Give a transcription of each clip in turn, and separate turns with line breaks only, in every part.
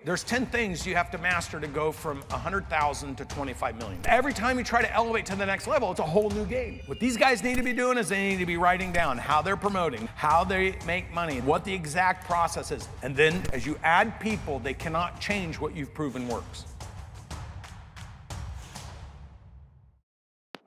There's 10 things you have to master to go from 100,000 to 25 million. Every time you try to elevate to the next level, it's a whole new game. What these guys need to be doing is they need to be writing down how they're promoting, how they make money, what the exact process is. And then as you add people, they cannot change what you've proven works.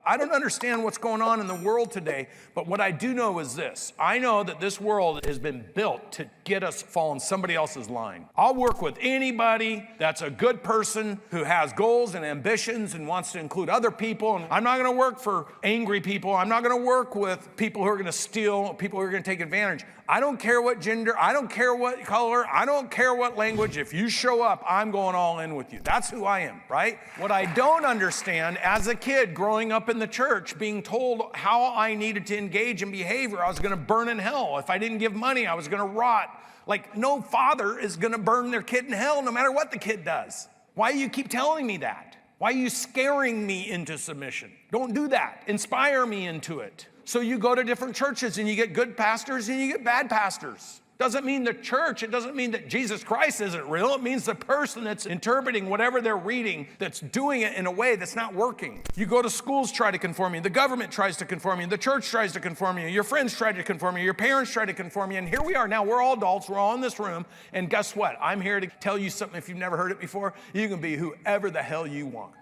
I don't understand what's going on in the world today, but what I do know is this. I know that this world has been built to get us following somebody else's line. I'll work with anybody that's a good person who has goals and ambitions and wants to include other people. And I'm not gonna work for angry people. I'm not gonna work with people who are gonna steal, people who are gonna take advantage. I don't care what gender, I don't care what color, I don't care what language. If you show up, I'm going all in with you. That's who I am, right? What I don't understand as a kid growing up in the church, being told how I needed to engage in behavior, I was gonna burn in hell. If I didn't give money, I was gonna rot. Like, no father is gonna burn their kid in hell no matter what the kid does. Why do you keep telling me that? Why are you scaring me into submission? Don't do that. Inspire me into it. So you go to different churches and you get good pastors and you get bad pastors. Doesn't mean the church, it doesn't mean that Jesus Christ isn't real. It means the person that's interpreting whatever they're reading, that's doing it in a way that's not working. You go to schools, try to conform you. The government tries to conform you. The church tries to conform you. Your friends try to conform you. Your parents try to conform you. And here we are now, we're all adults, we're all in this room. And guess what? I'm here to tell you something if you've never heard it before. You can be whoever the hell you want.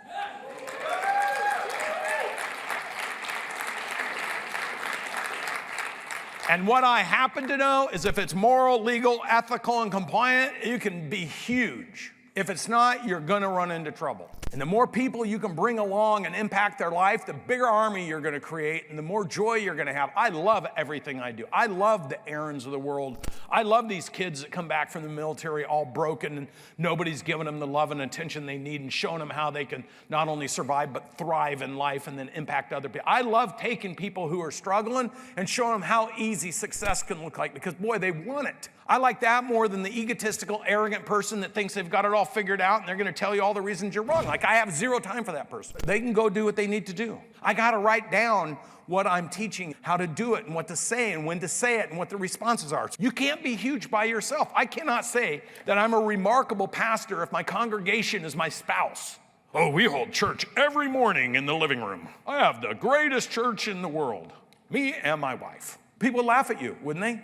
And what I happen to know is if it's moral, legal, ethical, and compliant, you can be huge. If it's not, you're gonna run into trouble. And the more people you can bring along and impact their life, the bigger army you're gonna create and the more joy you're gonna have. I love everything I do. I love the Aarons of the world. I love these kids that come back from the military all broken and nobody's giving them the love and attention they need and showing them how they can not only survive but thrive in life and then impact other people. I love taking people who are struggling and showing them how easy success can look like because boy, they want it. I like that more than the egotistical, arrogant person that thinks they've got it all figured out and they're gonna tell you all the reasons you're wrong. Like, I have zero time for that person. They can go do what they need to do. I gotta write down what I'm teaching, how to do it and what to say and when to say it and what the responses are. You can't be huge by yourself. I cannot say that I'm a remarkable pastor if my congregation is my spouse. Oh, we hold church every morning in the living room. I have the greatest church in the world. Me and my wife. People would laugh at you, wouldn't they?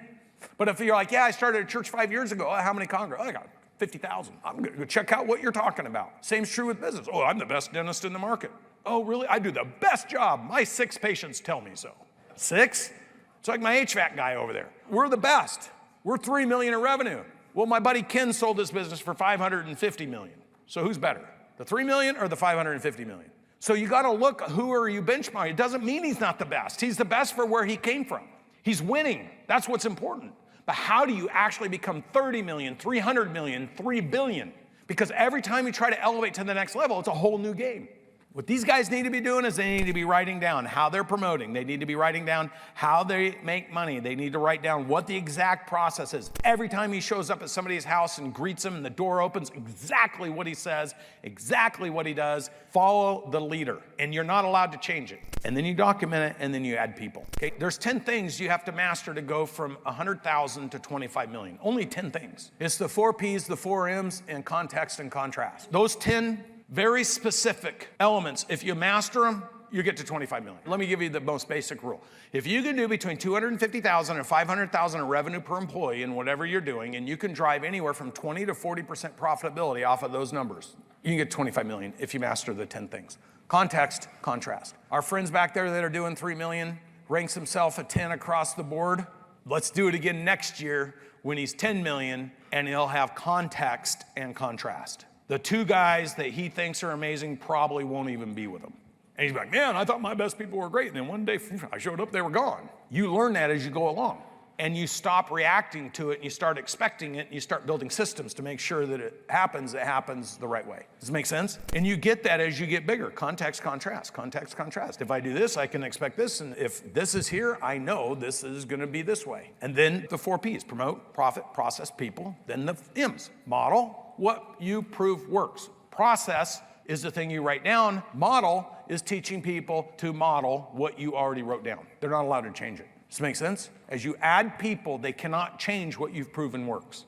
But if you're like, yeah, I started a church 5 years ago. Oh, how many congregants? Oh, I got 50,000. I'm going to go check out what you're talking about. Same's true with business. Oh, I'm the best dentist in the market. Oh, really? I do the best job. My 6 patients tell me so. 6? It's like my HVAC guy over there. We're the best. We're $3 million in revenue. Well, my buddy Ken sold this business for $550 million. So who's better, the 3 million or the 550 million? So you got to look, who are you benchmarking? It doesn't mean he's not the best. He's the best for where he came from. He's winning. That's what's important. But how do you actually become 30 million, 300 million, 3 billion? Because every time you try to elevate to the next level, it's a whole new game. What these guys need to be doing is they need to be writing down how they're promoting. They need to be writing down how they make money. They need to write down what the exact process is. Every time he shows up at somebody's house and greets them and the door opens, exactly what he says, exactly what he does. Follow the leader, and you're not allowed to change it. And then you document it, and then you add people. Okay? There's 10 things you have to master to go from 100,000 to 25 million. Only 10 things. It's the 4 Ps, the 4 Ms, and context and contrast. Those 10 very specific elements, if you master them, you get to 25 million. Let me give you the most basic rule. If you can do between 250,000 and 500,000 in revenue per employee in whatever you're doing, and you can drive anywhere from 20 to 40% profitability off of those numbers, you can get 25 million if you master the 10 things. Context, contrast. Our friends back there that are doing 3 million, ranks himself a 10 across the board. Let's do it again next year when he's 10 million and he'll have context and contrast. The 2 guys that he thinks are amazing probably won't even be with him. And he's like, man, I thought my best people were great. And then one day I showed up, they were gone. You learn that as you go along. And you stop reacting to it and you start expecting it and you start building systems to make sure that it happens the right way. Does it make sense? And you get that as you get bigger. Context, contrast, context, contrast. If I do this, I can expect this. And if this is here, I know this is gonna be this way. And then the 4 Ps, promote, profit, process, people. Then the Ms, model, what you prove works. Process is the thing you write down. Model is teaching people to model what you already wrote down. They're not allowed to change it. Does this make sense? As you add people, they cannot change what you've proven works.